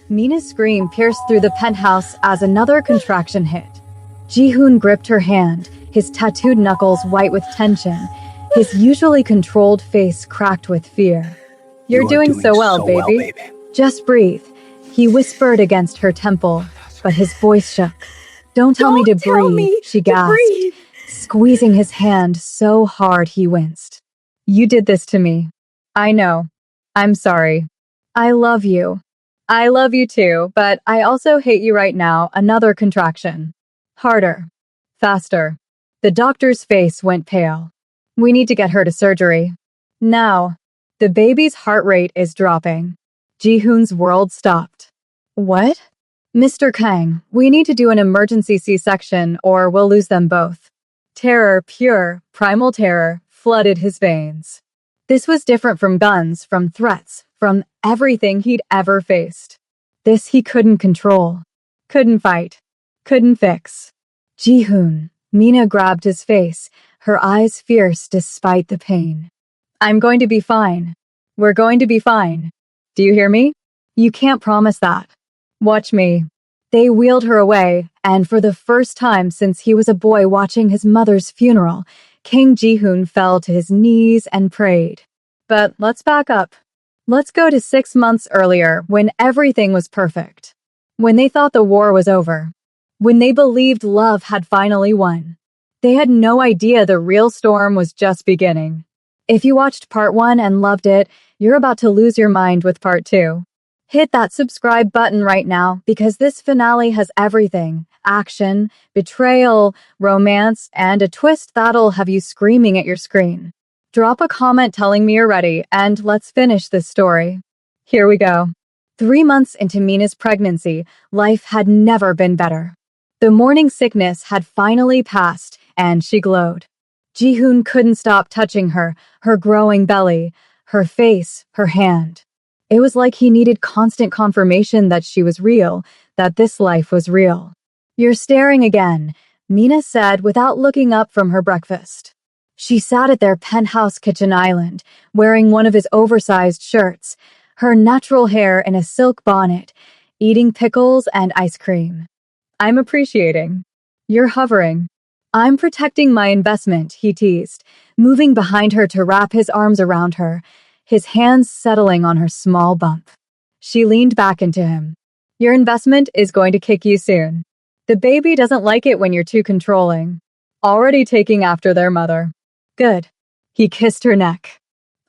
Mina's scream pierced through the penthouse as another contraction hit. Ji-hoon gripped her hand, his tattooed knuckles white with tension, his usually controlled face cracked with fear. You're doing so well, baby. Just breathe. He whispered against her temple, but his voice shook. Don't tell me to breathe, she gasped, squeezing his hand so hard he winced. You did this to me. I know. I'm sorry. I love you. I love you too, but I also hate you right now. Another contraction. Harder. Faster. The doctor's face went pale. We need to get her to surgery. Now. The baby's heart rate is dropping. Ji-hoon's world stopped. What? Mr. Kang, we need to do an emergency C-section or we'll lose them both. Terror, pure, primal terror, flooded his veins. This was different from guns, from threats, from everything he'd ever faced. This he couldn't control, couldn't fight, couldn't fix. Ji-hoon, Mina grabbed his face, her eyes fierce despite the pain. I'm going to be fine. We're going to be fine. Do you hear me? You can't promise that. Watch me. They wheeled her away, and for the first time since he was a boy watching his mother's funeral, King Ji-hoon fell to his knees and prayed. But let's back up. Let's go to 6 months earlier, when everything was perfect. When they thought the war was over. When they believed love had finally won. They had no idea the real storm was just beginning. If you watched part 1 and loved it, you're about to lose your mind with part 2. Hit that subscribe button right now because this finale has everything. Action, betrayal, romance, and a twist that'll have you screaming at your screen. Drop a comment telling me you're ready, and let's finish this story. Here we go. 3 months into Mina's pregnancy, life had never been better. The morning sickness had finally passed, and she glowed. Ji-hoon couldn't stop touching her growing belly, her face, her hand. It was like he needed constant confirmation that she was real, that this life was real. You're staring again, Mina said without looking up from her breakfast. She sat at their penthouse kitchen island, wearing one of his oversized shirts, her natural hair in a silk bonnet, eating pickles and ice cream. I'm appreciating. You're hovering. I'm protecting my investment, he teased, moving behind her to wrap his arms around her, his hands settling on her small bump. She leaned back into him. Your investment is going to kick you soon. The baby doesn't like it when you're too controlling. Already taking after their mother. Good. He kissed her neck.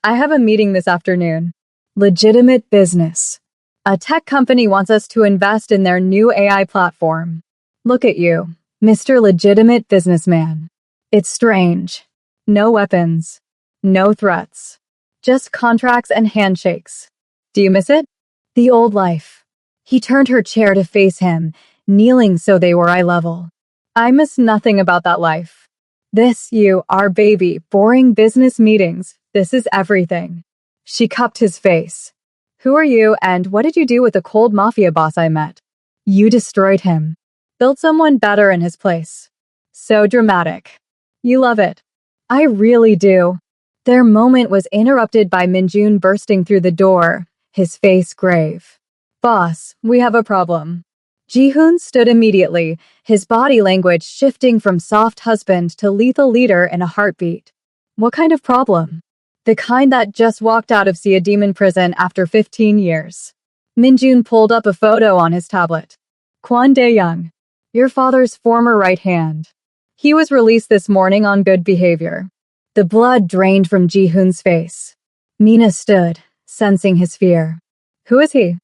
I have a meeting this afternoon. Legitimate business. A tech company wants us to invest in their new AI platform. Look at you. Mr. Legitimate Businessman. It's strange. No weapons. No threats. Just contracts and handshakes. Do you miss it? The old life. He turned her chair to face him, kneeling so they were eye level. I miss nothing about that life. This, you, our baby, boring business meetings. This is everything. She cupped his face. Who are you and what did you do with the cold Mafia boss I met? You destroyed him. Built someone better in his place. So dramatic. You love it. I really do. Their moment was interrupted by Minjun bursting through the door, his face grave. Boss, we have a problem. Ji-hoon stood immediately, his body language shifting from soft husband to lethal leader in a heartbeat. What kind of problem? The kind that just walked out of see a demon prison after 15 years. Minjun pulled up a photo on his tablet. Kwon Dae-young. Your father's former right hand. He was released this morning on good behavior. The blood drained from Ji-hoon's face. Mina stood, sensing his fear. Who is he?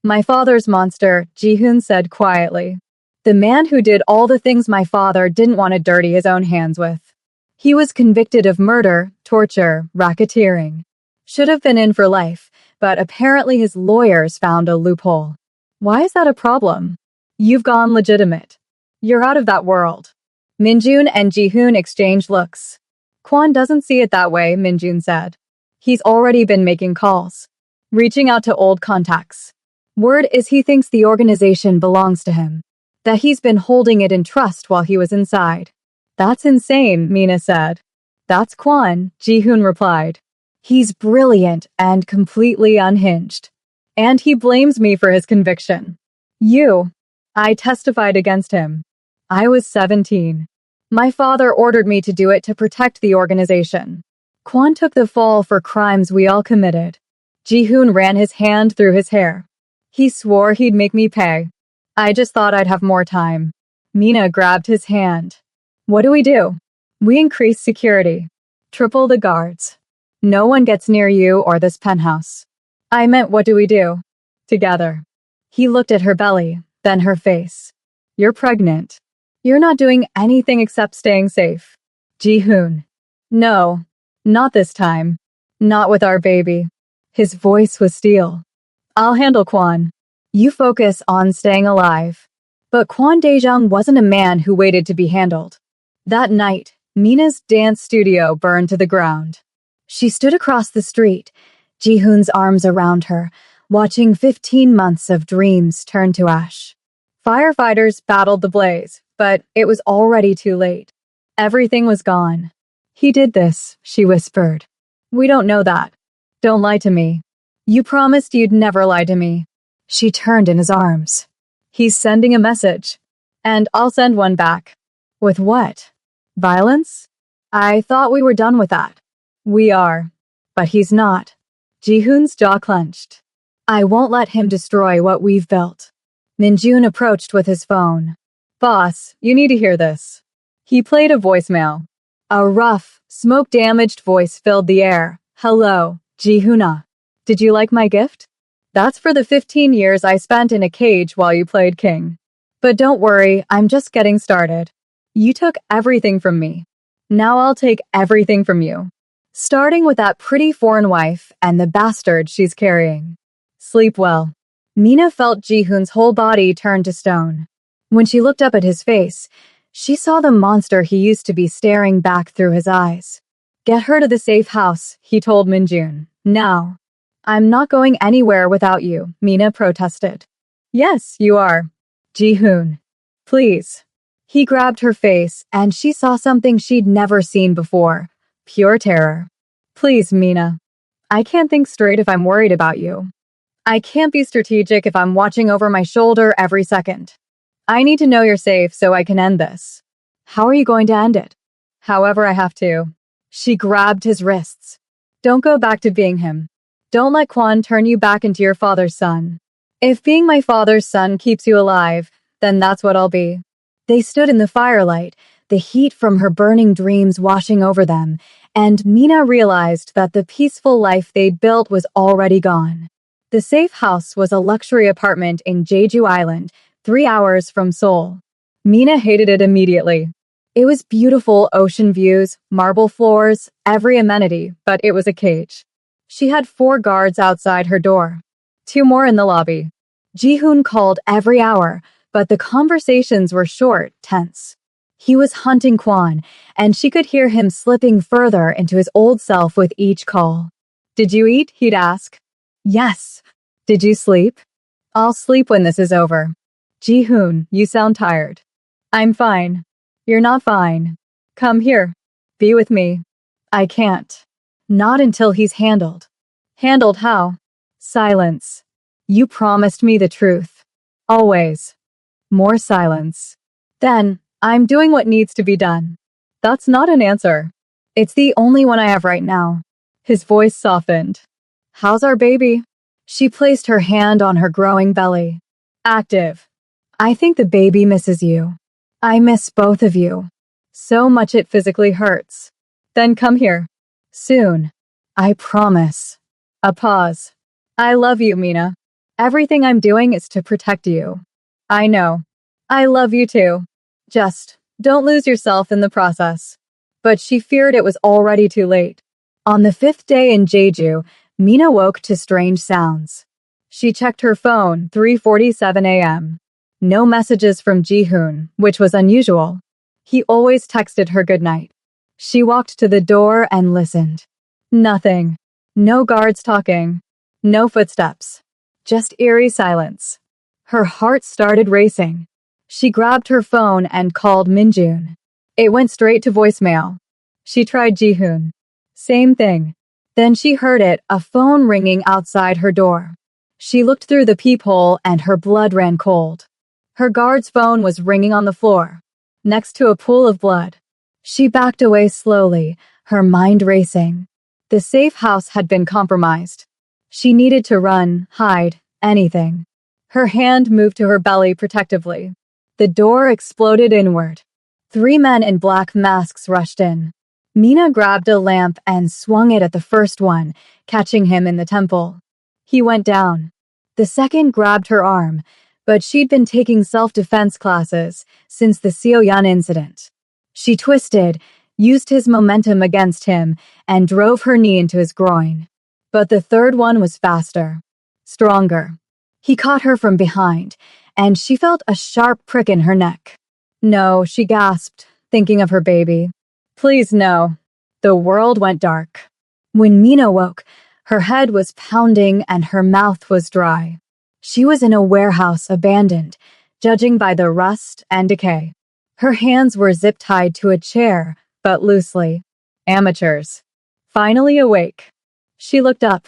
My father's monster, Ji-hoon said quietly. The man who did all the things my father didn't want to dirty his own hands with. He was convicted of murder, torture, racketeering. Should have been in for life, but apparently his lawyers found a loophole. Why is that a problem? You've gone legitimate. You're out of that world. Minjun and Ji-hoon exchanged looks. Kwon doesn't see it that way, Minjun said. He's already been making calls. Reaching out to old contacts. Word is he thinks the organization belongs to him. That he's been holding it in trust while he was inside. That's insane, Mina said. That's Kwon, Ji-hoon replied. He's brilliant and completely unhinged. And he blames me for his conviction. I testified against him. I was 17. My father ordered me to do it to protect the organization. Kwon took the fall for crimes we all committed. Ji-hoon ran his hand through his hair. He swore he'd make me pay. I just thought I'd have more time. Mina grabbed his hand. What do? We increase security. Triple the guards. No one gets near you or this penthouse. I meant, what do we do? Together. He looked at her belly, then her face. You're pregnant. You're not doing anything except staying safe. Ji-hoon. No, not this time. Not with our baby. His voice was steel. I'll handle Kwon. You focus on staying alive. But Kwon Daejung wasn't a man who waited to be handled. That night, Mina's dance studio burned to the ground. She stood across the street, Ji-hoon's arms around her, watching 15 months of dreams turn to ash. Firefighters battled the blaze, but it was already too late. Everything was gone. He did this, she whispered. We don't know that. Don't lie to me. You promised you'd never lie to me. She turned in his arms. He's sending a message. And I'll send one back. With what? Violence? I thought we were done with that. We are. But he's not. Ji-hoon's jaw clenched. I won't let him destroy what we've built. Min-jun approached with his phone. Boss, you need to hear this. He played a voicemail. A rough, smoke-damaged voice filled the air. Hello, Ji-hoona. Did you like my gift? That's for the 15 years I spent in a cage while you played king. But don't worry, I'm just getting started. You took everything from me. Now I'll take everything from you. Starting with that pretty foreign wife and the bastard she's carrying. Sleep well. Mina felt Ji-hoon's whole body turn to stone. When she looked up at his face, she saw the monster he used to be staring back through his eyes. Get her to the safe house, he told Min-jun. Now. I'm not going anywhere without you, Mina protested. Yes, you are. Ji-hoon. Please. He grabbed her face, and she saw something she'd never seen before. Pure terror. Please, Mina. I can't think straight if I'm worried about you. I can't be strategic if I'm watching over my shoulder every second. I need to know you're safe so I can end this. How are you going to end it? However I have to. She grabbed his wrists. Don't go back to being him. Don't let Kwon turn you back into your father's son. If being my father's son keeps you alive, then that's what I'll be. They stood in the firelight, the heat from her burning dreams washing over them, and Mina realized that the peaceful life they'd built was already gone. The safe house was a luxury apartment in Jeju Island, 3 hours from Seoul. Mina hated it immediately. It was beautiful ocean views, marble floors, every amenity, but it was a cage. She had 4 guards outside her door. 2 more in the lobby. Ji-hoon called every hour, but the conversations were short, tense. He was hunting Kwon, and she could hear him slipping further into his old self with each call. Did you eat? He'd ask. Yes. Did you sleep? I'll sleep when this is over. Ji-hoon, you sound tired. I'm fine. You're not fine. Come here. Be with me. I can't. Not until he's handled. Handled how? Silence. You promised me the truth. Always. More silence. Then, I'm doing what needs to be done. That's not an answer. It's the only one I have right now. His voice softened. How's our baby? She placed her hand on her growing belly. Active. I think the baby misses you. I miss both of you. So much it physically hurts. Then come here. Soon. I promise. A pause. I love you, Mina. Everything I'm doing is to protect you. I know. I love you too. Just don't lose yourself in the process. But she feared it was already too late. On the 5th day in Jeju, Mina woke to strange sounds. She checked her phone, 3:47 a.m. No messages from Ji-hoon, which was unusual. He always texted her goodnight. She walked to the door and listened. Nothing. No guards talking. No footsteps. Just eerie silence. Her heart started racing. She grabbed her phone and called Min-jun. It went straight to voicemail. She tried Ji-hoon. Same thing. Then she heard it, a phone ringing outside her door. She looked through the peephole and her blood ran cold. Her guard's phone was ringing on the floor, next to a pool of blood. She backed away slowly, her mind racing. The safe house had been compromised. She needed to run, hide, anything. Her hand moved to her belly protectively. The door exploded inward. 3 men in black masks rushed in. Mina grabbed a lamp and swung it at the first one, catching him in the temple. He went down. The second grabbed her arm, but she'd been taking self-defense classes since the Sioyan incident. She twisted, used his momentum against him, and drove her knee into his groin. But the third one was faster, stronger. He caught her from behind, and she felt a sharp prick in her neck. No, she gasped, thinking of her baby. Please no. The world went dark. When Mina woke, her head was pounding and her mouth was dry. She was in a warehouse abandoned, judging by the rust and decay. Her hands were zip-tied to a chair, but loosely. Amateurs. Finally awake. She looked up.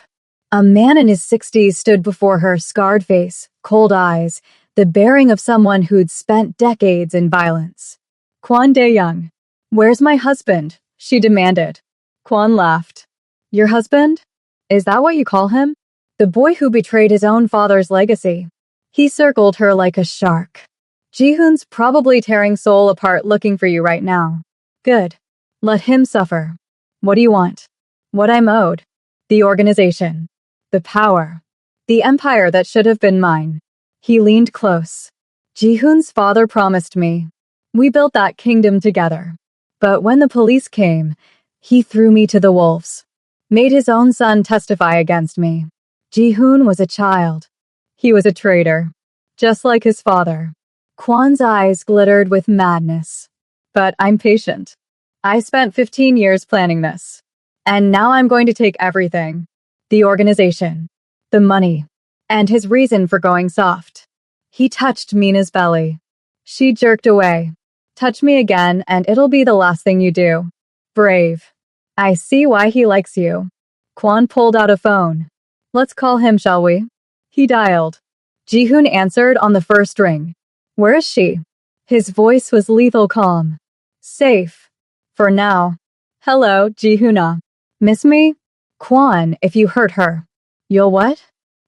A man in his 60s stood before her, scarred face, cold eyes, the bearing of someone who'd spent decades in violence. Kwon Dae-young. Where's my husband? She demanded. Kwon laughed. Your husband? Is that what you call him? The boy who betrayed his own father's legacy. He circled her like a shark. Ji-hoon's probably tearing Seoul apart looking for you right now. Good. Let him suffer. What do you want? What I'm owed. The organization. The power. The empire that should have been mine. He leaned close. Ji-hoon's father promised me. We built that kingdom together. But when the police came, he threw me to the wolves. Made his own son testify against me. Ji-hoon was a child. He was a traitor. Just like his father. Kwon's eyes glittered with madness. But I'm patient. I spent 15 years planning this. And now I'm going to take everything. The organization. The money. And his reason for going soft. He touched Mina's belly. She jerked away. Touch me again and it'll be the last thing you do. Brave. I see why he likes you. Kwon pulled out a phone. Let's call him, shall we? He dialed. Ji-hoon answered on the first ring. Where is she? His voice was lethal calm. Safe. For now. Hello, Ji-hoona. Miss me? Kwon, if you hurt her. You'll what?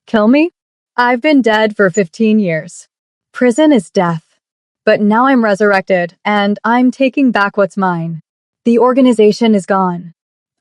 Kill me? I've been dead for 15 years. Prison is death. But now I'm resurrected, and I'm taking back what's mine. The organization is gone.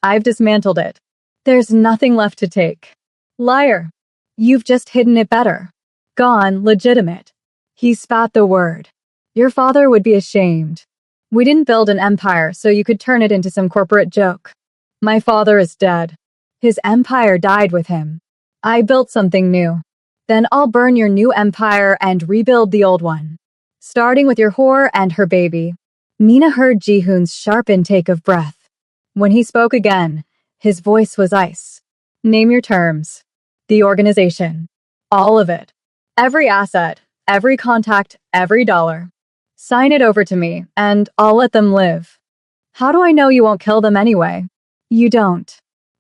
I've dismantled it. There's nothing left to take. Liar. You've just hidden it better. Gone, legitimate. He spat the word. Your father would be ashamed. We didn't build an empire so you could turn it into some corporate joke. My father is dead. His empire died with him. I built something new. Then I'll burn your new empire and rebuild the old one. Starting with your whore and her baby. Mina heard Ji-hoon's sharp intake of breath. When he spoke again, his voice was ice. Name your terms. The organization. All of it. Every asset, every contact, every dollar. Sign it over to me, and I'll let them live. How do I know you won't kill them anyway? You don't.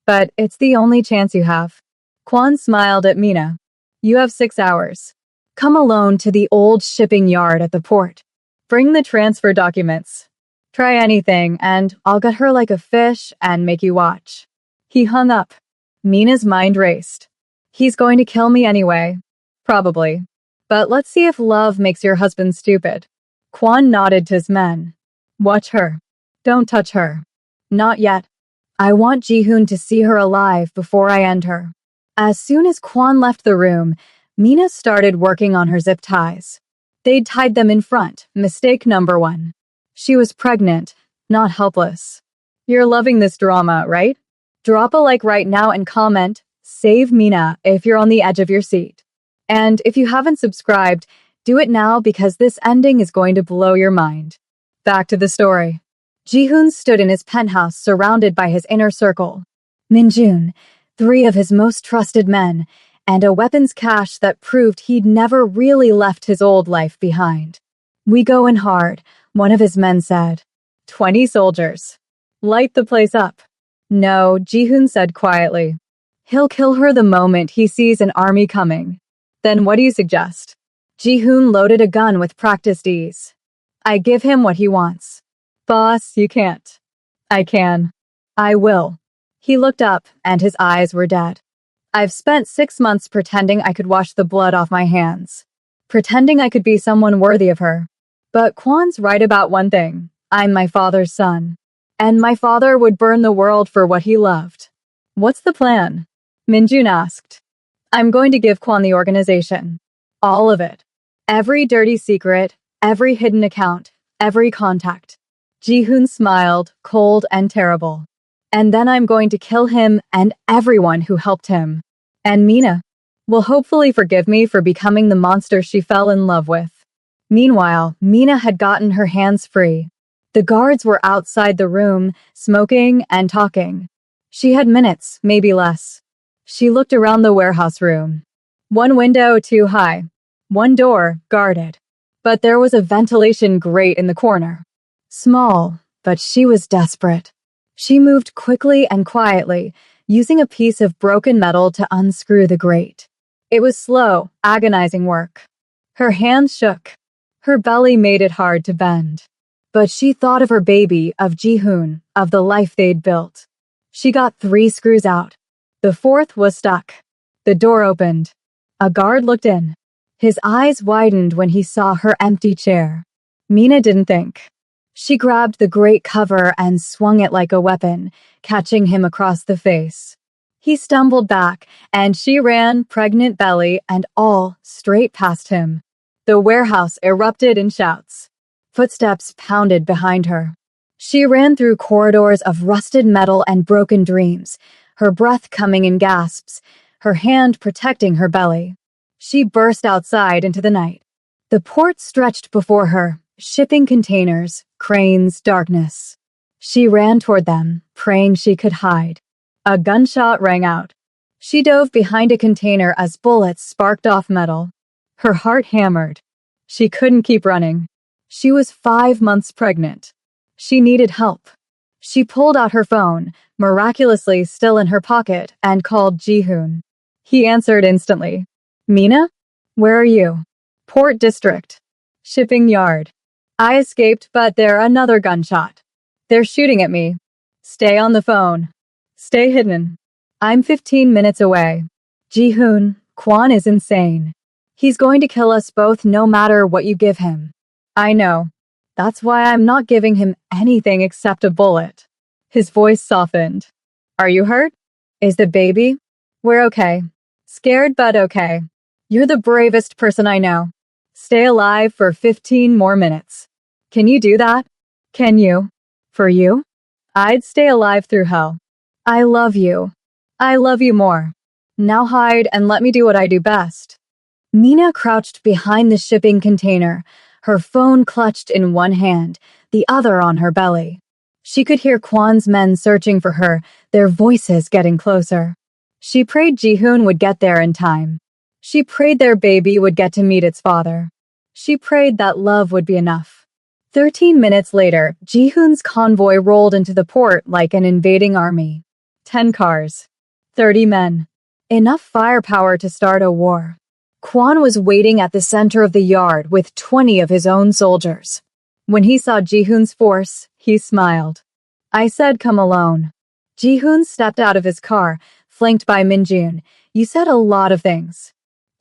But it's the only chance you have. Kwon smiled at Mina. You have 6 hours. Come alone to the old shipping yard at the port. Bring the transfer documents. Try anything, and I'll gut her like a fish and make you watch. He hung up. Mina's mind raced. He's going to kill me anyway. Probably. But let's see if love makes your husband stupid. Kwon nodded to his men. Watch her. Don't touch her. Not yet. I want Ji-hoon to see her alive before I end her. As soon as Kwon left the room, Mina started working on her zip ties. They'd tied them in front, mistake number 1. She was pregnant, not helpless. You're loving this drama, right? Drop a like right now and comment, save Mina if you're on the edge of your seat. And if you haven't subscribed, do it now because this ending is going to blow your mind. Back to the story. Ji-hoon stood in his penthouse surrounded by his inner circle. Min-jun, 3 of his most trusted men, and a weapons cache that proved he'd never really left his old life behind. We go in hard, one of his men said. 20 soldiers. Light the place up. No, Ji-hoon said quietly. He'll kill her the moment he sees an army coming. Then what do you suggest? Ji-hoon loaded a gun with practiced ease. I give him what he wants. Boss, you can't. I can. I will. He looked up, and his eyes were dead. I've spent 6 months pretending I could wash the blood off my hands. Pretending I could be someone worthy of her. But Kwan's right about one thing. I'm my father's son. And my father would burn the world for what he loved. What's the plan? Minjun asked. I'm going to give Kwan the organization. All of it. Every dirty secret, every hidden account, every contact. Ji-hoon smiled, cold and terrible. And then I'm going to kill him and everyone who helped him. And Mina will hopefully forgive me for becoming the monster she fell in love with. Meanwhile, Mina had gotten her hands free. The guards were outside the room, smoking and talking. She had minutes, maybe less. She looked around the warehouse room. One window too high. One door guarded. But there was a ventilation grate in the corner. Small, but she was desperate. She moved quickly and quietly, using a piece of broken metal to unscrew the grate. It was slow, agonizing work. Her hands shook. Her belly made it hard to bend. But she thought of her baby, of Ji-hoon, of the life they'd built. She got 3 screws out. The 4th was stuck. The door opened. A guard looked in. His eyes widened when he saw her empty chair. Mina didn't think. She grabbed the grate cover and swung it like a weapon, catching him across the face. He stumbled back, and she ran, pregnant belly and all, straight past him. The warehouse erupted in shouts. Footsteps pounded behind her. She ran through corridors of rusted metal and broken dreams, her breath coming in gasps, her hand protecting her belly. She burst outside into the night. The port stretched before her, shipping containers, cranes, darkness. She ran toward them, praying she could hide. A gunshot rang out. She dove behind a container as bullets sparked off metal. Her heart hammered. She couldn't keep running. She was 5 months pregnant. She needed help. She pulled out her phone, miraculously still in her pocket, and called Ji-hoon. He answered instantly. Mina? Where are you? Port District. Shipping yard. I escaped, but they're another gunshot. They're shooting at me. Stay on the phone. Stay hidden. I'm 15 minutes away. Ji-hoon, Kwan is insane. He's going to kill us both no matter what you give him. I know. That's why I'm not giving him anything except a bullet. His voice softened. Are you hurt? Is the baby? We're okay. Scared but okay. You're the bravest person I know. Stay alive for 15 more minutes. Can you do that? Can you? For you? I'd stay alive through hell. I love you. I love you more. Now hide and let me do what I do best. Mina crouched behind the shipping container, her phone clutched in one hand, the other on her belly. She could hear Kwan's men searching for her, their voices getting closer. She prayed Ji-hoon would get there in time. She prayed their baby would get to meet its father. She prayed that love would be enough. 13 minutes later, Ji-hoon's convoy rolled into the port like an invading army. 10 cars. 30 men. Enough firepower to start a war. Kwan was waiting at the center of the yard with 20 of his own soldiers. When he saw Ji-hoon's force, he smiled. I said come alone. Ji-hoon stepped out of his car, flanked by Minjun. You said a lot of things.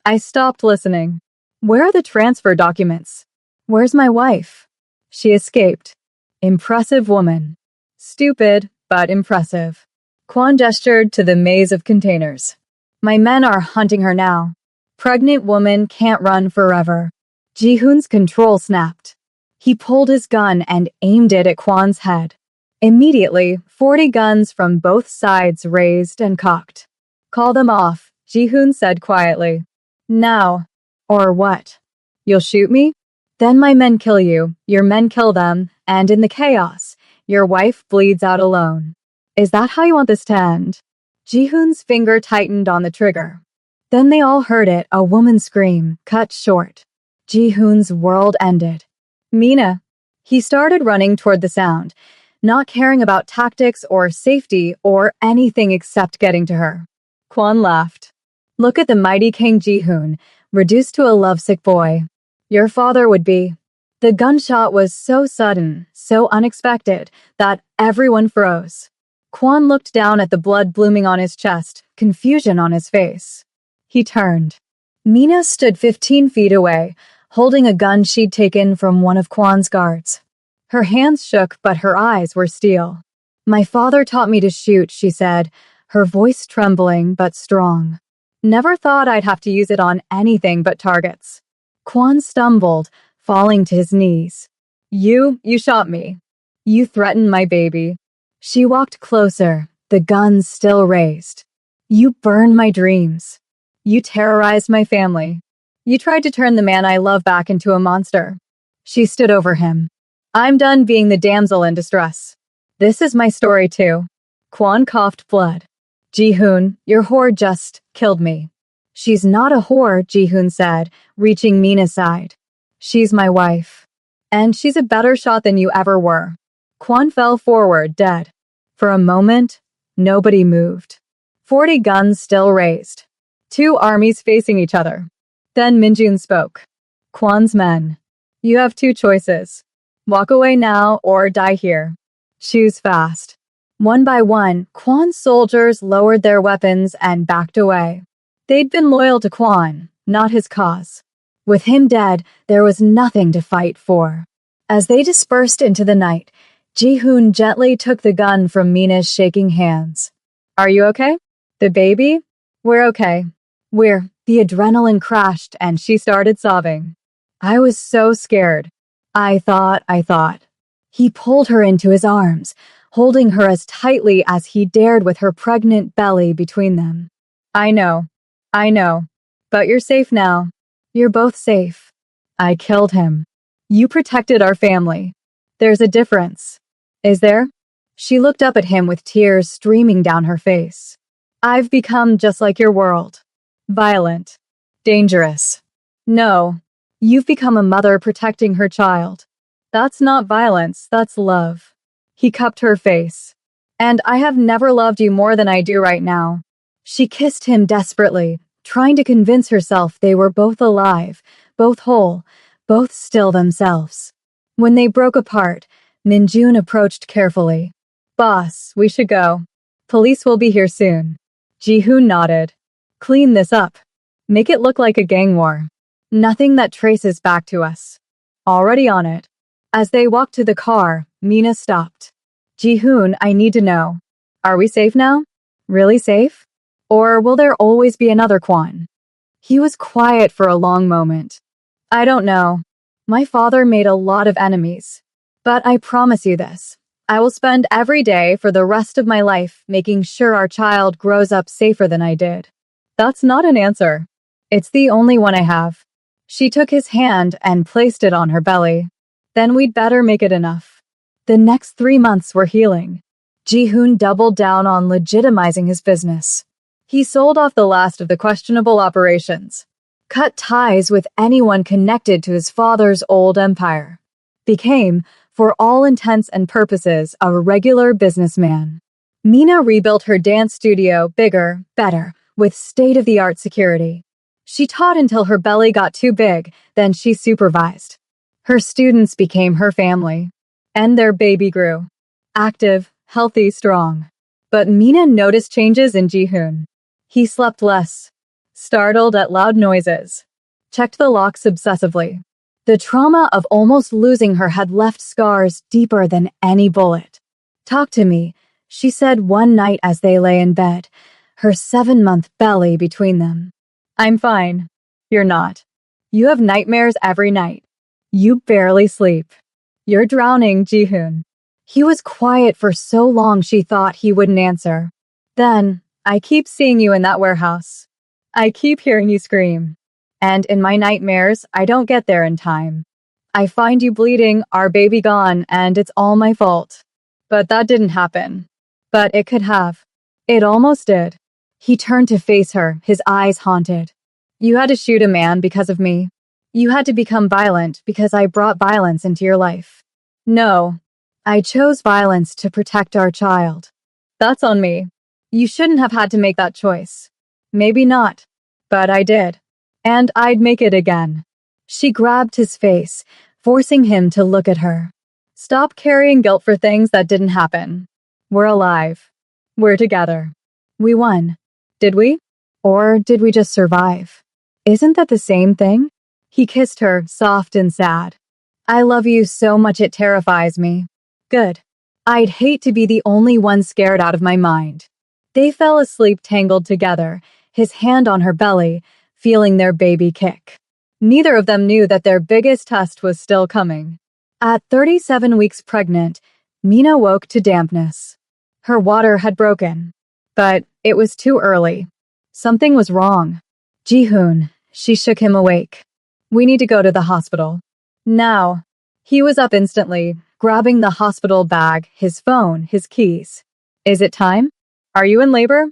I stopped listening. Where are the transfer documents? Where's my wife? She escaped. Impressive woman. Stupid, but impressive. Kwan gestured to the maze of containers. My men are hunting her now. Pregnant woman can't run forever. Ji-hoon's control snapped. He pulled his gun and aimed it at Kwan's head. Immediately, 40 guns from both sides raised and cocked. Call them off, Ji-hoon said quietly. Now. Or what? You'll shoot me? Then my men kill you, your men kill them, and in the chaos, your wife bleeds out alone. Is that how you want this to end? Ji-hoon's finger tightened on the trigger. Then they all heard it, a woman's scream, cut short. Ji-hoon's world ended. Mina. He started running toward the sound, not caring about tactics or safety or anything except getting to her. Kwon laughed. Look at the mighty King Ji-hoon, reduced to a lovesick boy. Your father would be. The gunshot was so sudden, so unexpected, that everyone froze. Kwon looked down at the blood blooming on his chest, confusion on his face. He turned. Mina stood 15 feet away, holding a gun she'd taken from one of Kwon's guards. Her hands shook, but her eyes were steel. My father taught me to shoot, she said, her voice trembling but strong. Never thought I'd have to use it on anything but targets. Kwon stumbled, falling to his knees. You shot me. You threatened my baby. She walked closer, the gun still raised. You burned my dreams. You terrorized my family. You tried to turn the man I love back into a monster. She stood over him. I'm done being the damsel in distress. This is my story too. Kwon coughed blood. Ji-hoon, your whore just killed me. She's not a whore, Ji-hoon said, reaching Mina's side. She's my wife. And she's a better shot than you ever were. Kwon fell forward, dead. For a moment, nobody moved. 40 guns still raised. 2 armies facing each other. Then Minjun spoke. Kwon's men. You have 2 choices. Walk away now or die here. Choose fast. One by one, Kwon's soldiers lowered their weapons and backed away. They'd been loyal to Kwon, not his cause. With him dead, there was nothing to fight for. As they dispersed into the night, Ji-hoon gently took the gun from Mina's shaking hands. Are you okay? The baby? We're okay. The adrenaline crashed and she started sobbing. I was so scared. I thought. He pulled her into his arms, holding her as tightly as he dared with her pregnant belly between them. I know. But you're safe now. You're both safe. I killed him. You protected our family. There's a difference. Is there? She looked up at him with tears streaming down her face. I've become just like your world. Violent. Dangerous. No. You've become a mother protecting her child. That's not violence, that's love. He cupped her face. And I have never loved you more than I do right now. She kissed him desperately, trying to convince herself they were both alive, both whole, both still themselves. When they broke apart, Minjun approached carefully. Boss, we should go. Police will be here soon. Ji-hoon nodded. Clean this up. Make it look like a gang war. Nothing that traces back to us. Already on it. As they walked to the car, Mina stopped. Ji-hoon, I need to know. Are we safe now? Really safe? Or will there always be another Kwon? He was quiet for a long moment. I don't know. My father made a lot of enemies. But I promise you this. I will spend every day for the rest of my life making sure our child grows up safer than I did. That's not an answer. It's the only one I have. She took his hand and placed it on her belly. Then we'd better make it enough. The next 3 months were healing. Ji-hoon doubled down on legitimizing his business. He sold off the last of the questionable operations, cut ties with anyone connected to his father's old empire, became, for all intents and purposes, a regular businessman. Mina rebuilt her dance studio bigger, better, with state-of-the-art security. She taught until her belly got too big, then she supervised. Her students became her family. And their baby grew. Active, healthy, strong. But Mina noticed changes in Ji-hoon. He slept less. Startled at loud noises. Checked the locks obsessively. The trauma of almost losing her had left scars deeper than any bullet. Talk to me, she said one night as they lay in bed, her 7-month belly between them. I'm fine. You're not. You have nightmares every night. You barely sleep. You're drowning, Ji-hoon. He was quiet for so long she thought he wouldn't answer. Then, I keep seeing you in that warehouse. I keep hearing you scream. And in my nightmares, I don't get there in time. I find you bleeding, our baby gone, and it's all my fault. But that didn't happen. But it could have. It almost did. He turned to face her, his eyes haunted. You had to shoot a man because of me. You had to become violent because I brought violence into your life. No, I chose violence to protect our child. That's on me. You shouldn't have had to make that choice. Maybe not. But I did. And I'd make it again. She grabbed his face, forcing him to look at her. Stop carrying guilt for things that didn't happen. We're alive. We're together. We won. Did we? Or did we just survive? Isn't that the same thing? He kissed her, soft and sad. I love you so much it terrifies me. Good. I'd hate to be the only one scared out of my mind. They fell asleep tangled together, his hand on her belly, feeling their baby kick. Neither of them knew that their biggest test was still coming. At 37 weeks pregnant, Mina woke to dampness. Her water had broken. But it was too early. Something was wrong. Jihoon, she shook him awake. We need to go to the hospital. Now. He was up instantly, grabbing the hospital bag, his phone, his keys. Is it time? Are you in labor?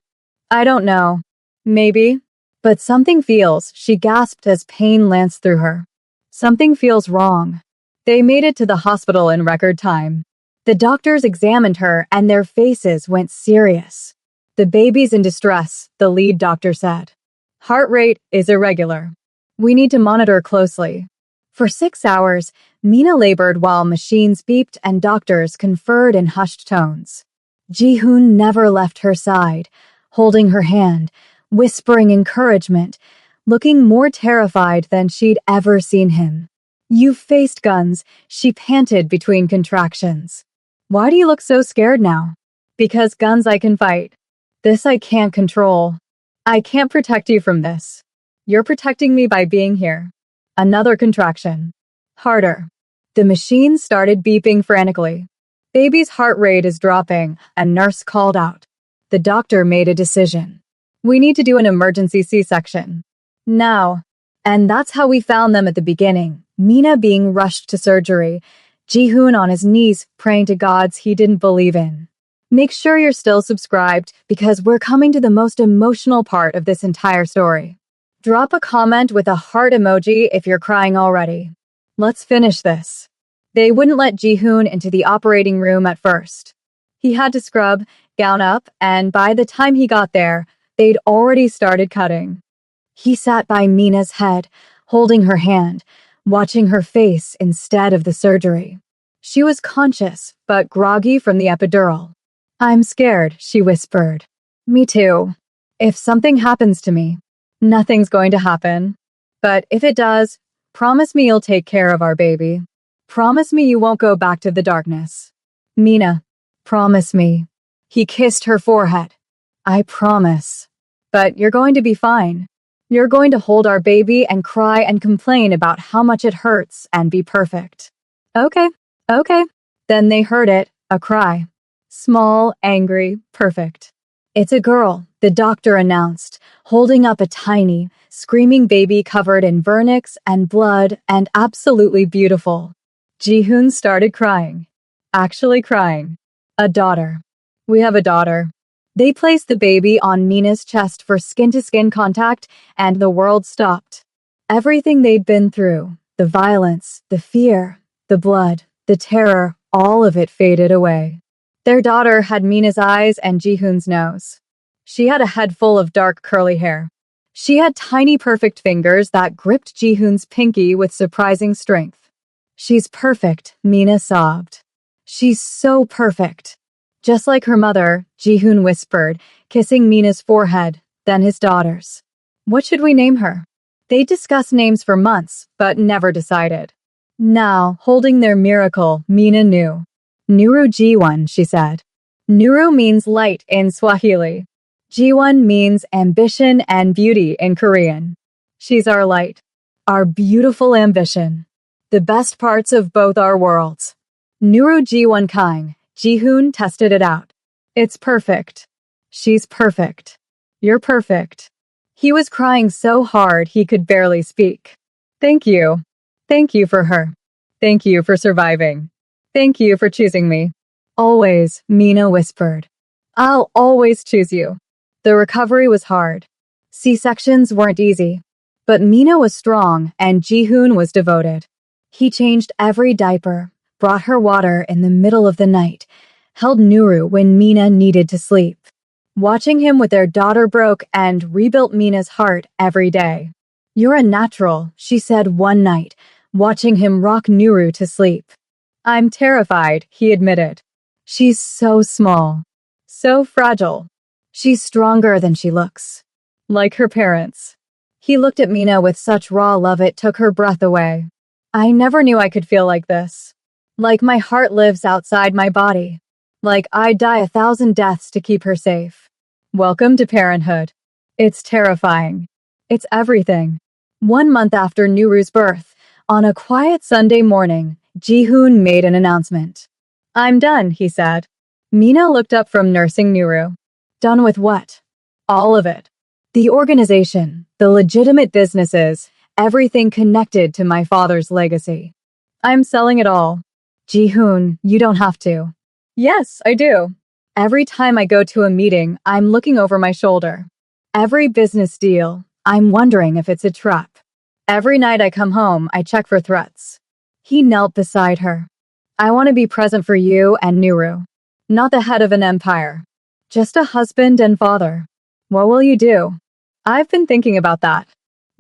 I don't know. Maybe. But something feels, she gasped as pain lanced through her. Something feels wrong. They made it to the hospital in record time. The doctors examined her and their faces went serious. The baby's in distress, the lead doctor said. Heart rate is irregular. We need to monitor closely. For 6 hours, Mina labored while machines beeped and doctors conferred in hushed tones. Jihoon never left her side, holding her hand, whispering encouragement, looking more terrified than she'd ever seen him. You've faced guns, she panted between contractions. Why do you look so scared now? Because guns I can fight. This I can't control. I can't protect you from this. You're protecting me by being here. Another contraction. Harder. The machine started beeping frantically. Baby's heart rate is dropping, a nurse called out. The doctor made a decision. We need to do an emergency C-section. Now. And that's how we found them at the beginning. Mina being rushed to surgery. Jihoon on his knees praying to gods he didn't believe in. Make sure you're still subscribed because we're coming to the most emotional part of this entire story. Drop a comment with a heart emoji if you're crying already. Let's finish this. They wouldn't let Jihoon into the operating room at first. He had to scrub, gown up, and by the time he got there, they'd already started cutting. He sat by Mina's head, holding her hand, watching her face instead of the surgery. She was conscious, but groggy from the epidural. I'm scared, she whispered. Me too. If something happens to me, nothing's going to happen. But if it does, promise me you'll take care of our baby. Promise me you won't go back to the darkness. Mina, promise me. He kissed her forehead. I promise. But you're going to be fine. You're going to hold our baby and cry and complain about how much it hurts and be perfect. Okay. Then they heard it, a cry. Small, angry, perfect. It's a girl, the doctor announced, holding up a tiny, screaming baby covered in vernix and blood and absolutely beautiful. Jihoon started crying. Actually crying. A daughter. We have a daughter. They placed the baby on Mina's chest for skin-to-skin contact, and the world stopped. Everything they'd been through, the violence, the fear, the blood, the terror, all of it faded away. Their daughter had Mina's eyes and Jihoon's nose. She had a head full of dark curly hair. She had tiny perfect fingers that gripped Jihoon's pinky with surprising strength. She's perfect, Mina sobbed. She's so perfect. Just like her mother, Jihoon whispered, kissing Mina's forehead, then his daughter's. What should we name her? They discussed names for months, but never decided. Now, holding their miracle, Mina knew. Nuru Jiwon, she said. Nuru means light in Swahili. Jiwon means ambition and beauty in Korean. She's our light. Our beautiful ambition. The best parts of both our worlds. Nuru Jiwon Kang, Jihoon tested it out. It's perfect. She's perfect. You're perfect. He was crying so hard he could barely speak. Thank you. Thank you for her. Thank you for surviving. Thank you for choosing me. Always, Mina whispered. I'll always choose you. The recovery was hard. C-sections weren't easy. But Mina was strong and Jihoon was devoted. He changed every diaper, brought her water in the middle of the night, held Nuru when Mina needed to sleep. Watching him with their daughter broke and rebuilt Mina's heart every day. "You're a natural," she said one night, watching him rock Nuru to sleep. "I'm terrified," he admitted. "She's so small. So fragile. She's stronger than she looks. Like her parents." He looked at Mina with such raw love it took her breath away. "I never knew I could feel like this. Like my heart lives outside my body. Like I'd die 1,000 deaths to keep her safe." Welcome to parenthood. It's terrifying. It's everything. 1 month after Nuru's birth, on a quiet Sunday morning, Jihoon made an announcement. "I'm done," he said. Mina looked up from nursing Nuru. "Done with what?" "All of it. The organization, the legitimate businesses, everything connected to my father's legacy. I'm selling it all." "Jihoon, you don't have to." "Yes, I do. Every time I go to a meeting, I'm looking over my shoulder. Every business deal, I'm wondering if it's a trap. Every night I come home, I check for threats." He knelt beside her. "I want to be present for you and Nuru. Not the head of an empire. Just a husband and father. What will you do?" "I've been thinking about that.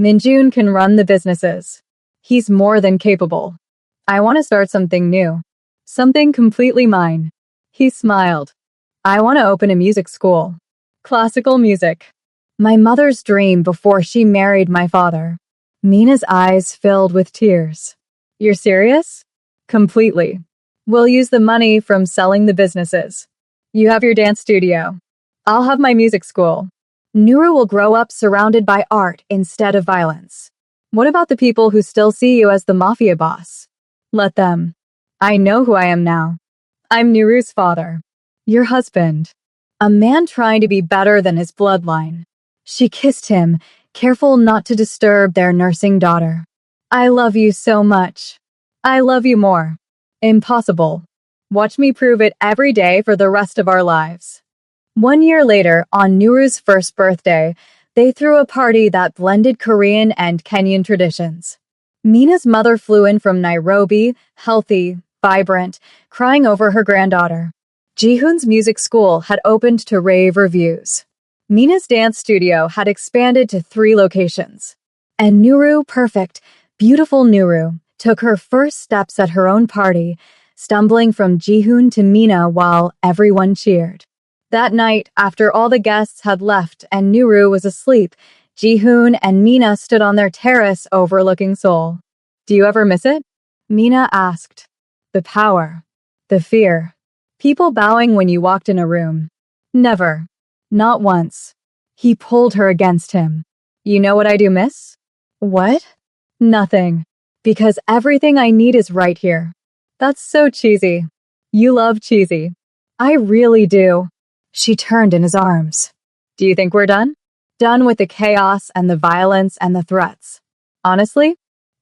Minjun can run the businesses. He's more than capable. I want to start something new. Something completely mine." He smiled. "I want to open a music school. Classical music. My mother's dream before she married my father." Mina's eyes filled with tears. "You're serious?" "Completely. We'll use the money from selling the businesses. You have your dance studio. I'll have my music school. Nuru will grow up surrounded by art instead of violence. What about the people who still see you as the Mafia boss? Let them. I know who I am now. I'm Nuru's father. Your husband. A man trying to be better than his bloodline." She kissed him, careful not to disturb their nursing daughter. "I love you so much. I love you more." "Impossible. Watch me prove it every day for the rest of our lives." 1 year later, on Nuru's first birthday, they threw a party that blended Korean and Kenyan traditions. Mina's mother flew in from Nairobi, healthy, vibrant, crying over her granddaughter. Jihoon's music school had opened to rave reviews. Mina's dance studio had expanded to 3 locations. And Nuru, perfect, beautiful Nuru, took her first steps at her own party, stumbling from Jihoon to Mina while everyone cheered. That night, after all the guests had left and Nuru was asleep, Jihoon and Mina stood on their terrace overlooking Seoul. "Do you ever miss it?" Mina asked. "The power. The fear. People bowing when you walked in a room." "Never. Not once." He pulled her against him. "You know what I do miss?" "What?" "Nothing. Because everything I need is right here." "That's so cheesy." "You love cheesy." "I really do." She turned in his arms. "Do you think we're done? Done with the chaos and the violence and the threats?" "Honestly,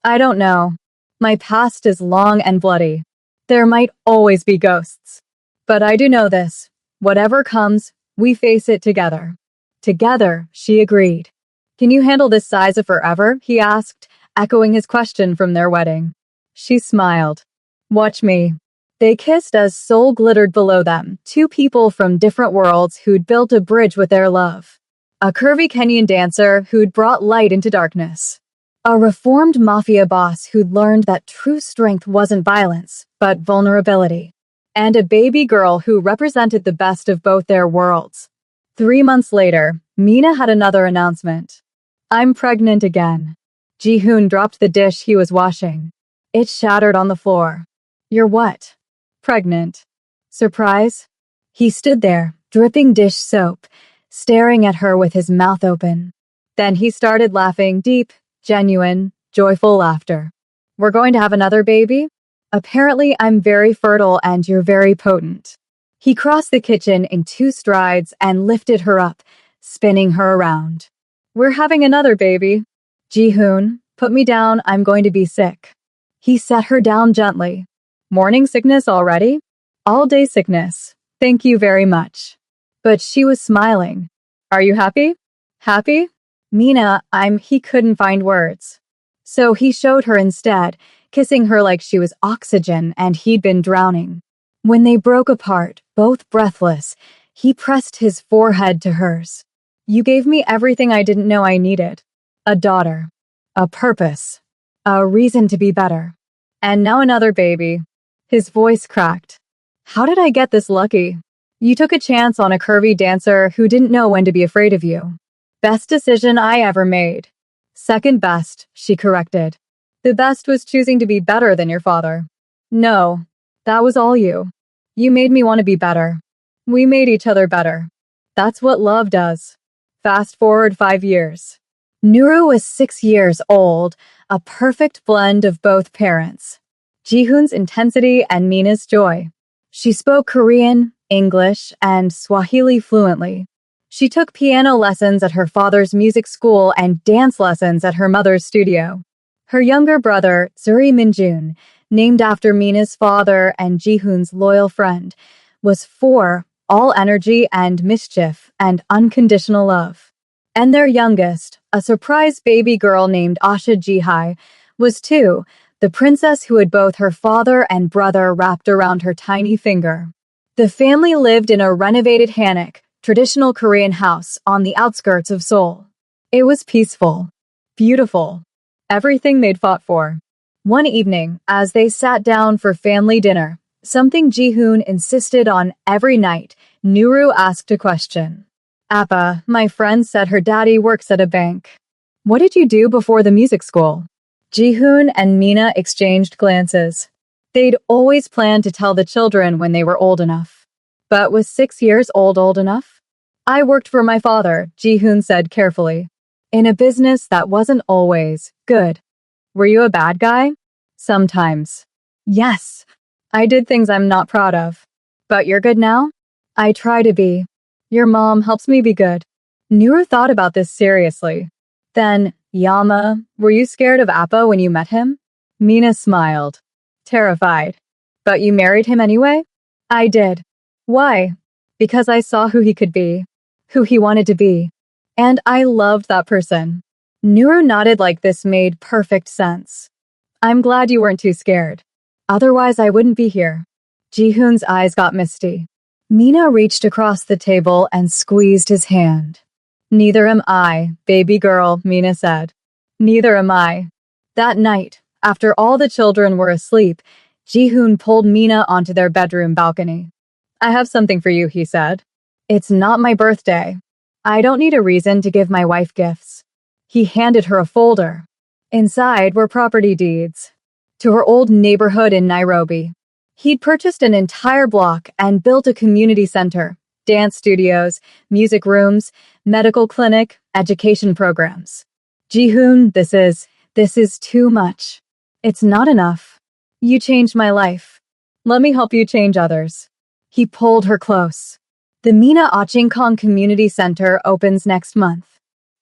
I don't know. My past is long and bloody. There might always be ghosts. But I do know this. Whatever comes, we face it together." "Together," she agreed. "Can you handle this size of forever?" he asked, echoing his question from their wedding. She smiled. "Watch me." They kissed as Seoul glittered below them, 2 people from different worlds who'd built a bridge with their love. A curvy Kenyan dancer who'd brought light into darkness. A reformed mafia boss who'd learned that true strength wasn't violence, but vulnerability. And a baby girl who represented the best of both their worlds. 3 months later, Mina had another announcement. "I'm pregnant again." Jihoon dropped the dish he was washing. It shattered on the floor. "You're what?" "Pregnant." "Surprise?" He stood there, dripping dish soap, staring at her with his mouth open. Then he started laughing deep, genuine, joyful laughter. "We're going to have another baby? Apparently I'm very fertile and you're very potent." He crossed the kitchen in 2 strides and lifted her up, spinning her around. "We're having another baby." "Jihoon, put me down, I'm going to be sick." He set her down gently. "Morning sickness already?" "All day sickness. Thank you very much." But she was smiling. "Are you happy?" "Happy?" "Mina, He couldn't find words. So he showed her instead, kissing her like she was oxygen and he'd been drowning. When they broke apart, both breathless, He pressed his forehead to hers. You gave me everything I didn't know I needed. A daughter. A purpose. A reason to be better. And now another baby. His voice cracked. How did I get this lucky? You took a chance on a curvy dancer who didn't know when to be afraid of you. Best decision I ever made. Second best, she corrected. The best was choosing to be better than your father. No, that was all you. You made me want to be better. We made each other better. That's what love does. Fast forward 5 years. Nuru was 6 years old, a perfect blend of both parents. Jihoon's intensity and Mina's joy. She spoke Korean, English, and Swahili fluently. She took piano lessons at her father's music school and dance lessons at her mother's studio. Her younger brother, Zuri Minjun, named after Mina's father and Jihoon's loyal friend, was 4, all energy and mischief and unconditional love. And their youngest, a surprise baby girl named Asha Jihai, was 2, the princess who had both her father and brother wrapped around her tiny finger. The family lived in a renovated hanok, traditional Korean house on the outskirts of Seoul. It was peaceful, beautiful, everything they'd fought for. One evening, as they sat down for family dinner, something Jihoon insisted on every night, Nuru asked a question. Appa, my friend said her daddy works at a bank. What did you do before the music school? Jihoon and Mina exchanged glances. They'd always planned to tell the children when they were old enough. But was 6 years old enough? I worked for my father, Jihoon said carefully, in a business that wasn't always good. Were you a bad guy? Sometimes. Yes. I did things I'm not proud of. But you're good now? I try to be. Your mom helps me be good. Nuru thought about this seriously. Then, Yama, were you scared of Appa when you met him? Mina smiled. Terrified. But you married him anyway? I did. Why? Because I saw who he could be. Who he wanted to be. And I loved that person. Nuru nodded like this made perfect sense. I'm glad you weren't too scared. Otherwise I wouldn't be here. Jihoon's eyes got misty. Mina reached across the table and squeezed his hand. Neither am I, baby girl, Mina said. Neither am I. That night, after all the children were asleep, Jihoon pulled Mina onto their bedroom balcony. I have something for you, he said. It's not my birthday. I don't need a reason to give my wife gifts. He handed her a folder. Inside were property deeds to her old neighborhood in Nairobi. He'd purchased an entire block and built a community center, dance studios, music rooms, medical clinic, education programs. Jihoon, this is too much. It's not enough. You changed my life. Let me help you change others. He pulled her close. The Mina Achingkong Community Center opens next month.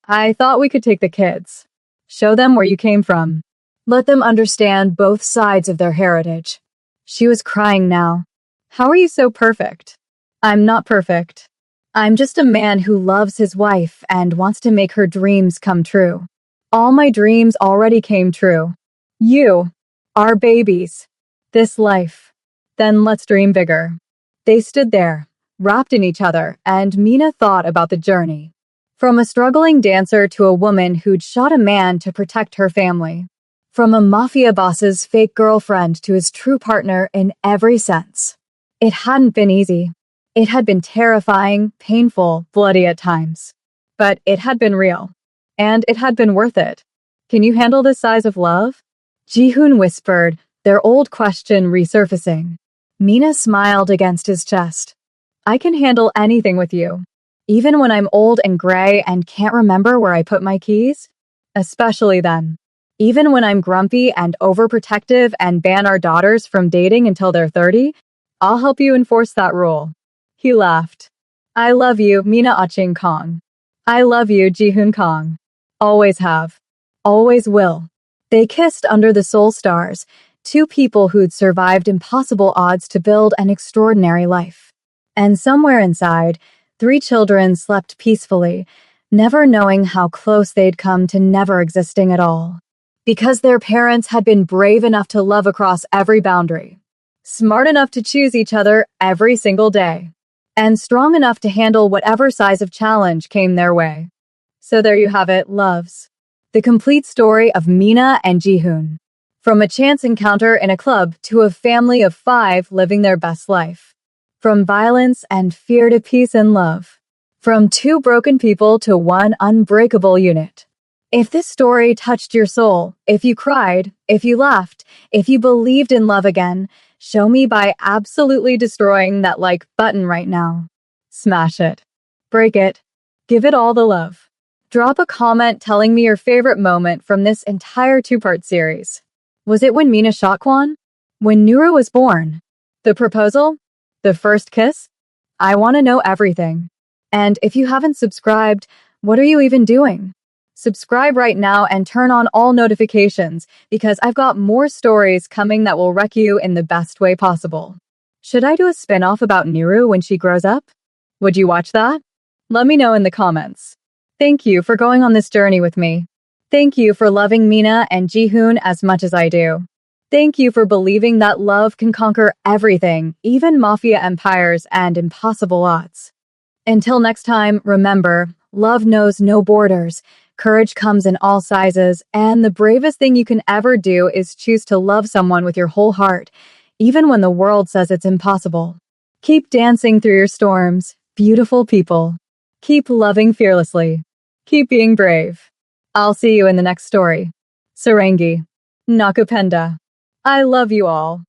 I thought we could take the kids. Show them where you came from. Let them understand both sides of their heritage. She was crying now. How are you so perfect? I'm not perfect. I'm just a man who loves his wife and wants to make her dreams come true. All my dreams already came true. You, our babies, this life. Then let's dream bigger. They stood there, wrapped in each other, and Mina thought about the journey. From a struggling dancer to a woman who'd shot a man to protect her family. From a mafia boss's fake girlfriend to his true partner in every sense. It hadn't been easy. It had been terrifying, painful, bloody at times. But it had been real. And it had been worth it. Can you handle this size of love? Jihoon whispered, their old question resurfacing. Mina smiled against his chest. I can handle anything with you. Even when I'm old and gray and can't remember where I put my keys? Especially then. Even when I'm grumpy and overprotective and ban our daughters from dating until they're 30, I'll help you enforce that rule. He laughed. I love you, Mina Aching Kong. I love you, Jihoon Kong. Always have. Always will. They kissed under the Seoul stars, 2 people who'd survived impossible odds to build an extraordinary life. And somewhere inside, 3 children slept peacefully, never knowing how close they'd come to never existing at all. Because their parents had been brave enough to love across every boundary. Smart enough to choose each other every single day. and strong enough to handle whatever size of challenge came their way. So there you have it, loves. The complete story of Mina and Jihoon. From a chance encounter in a club to a family of 5 living their best life. From violence and fear to peace and love. From 2 broken people to 1 unbreakable unit. If this story touched your soul, if you cried, if you laughed, if you believed in love again, show me by absolutely destroying that like button right now. Smash it. Break it. Give it all the love. Drop a comment telling me your favorite moment from this entire 2-part series. Was it when Mina shot Kwon? When Nura was born? The proposal? The first kiss? I want to know everything. And if you haven't subscribed, what are you even doing? Subscribe right now and turn on all notifications because I've got more stories coming that will wreck you in the best way possible. Should I do a spin-off about Niru when she grows up? Would you watch that? Let me know in the comments. Thank you for going on this journey with me. Thank you for loving Mina and Jihoon as much as I do. Thank you for believing that love can conquer everything, even mafia empires and impossible odds. Until next time, remember, love knows no borders. Courage comes in all sizes, and the bravest thing you can ever do is choose to love someone with your whole heart, even when the world says it's impossible. Keep dancing through your storms, beautiful people. Keep loving fearlessly. Keep being brave. I'll see you in the next story. Sarangi. Nakupenda. I love you all.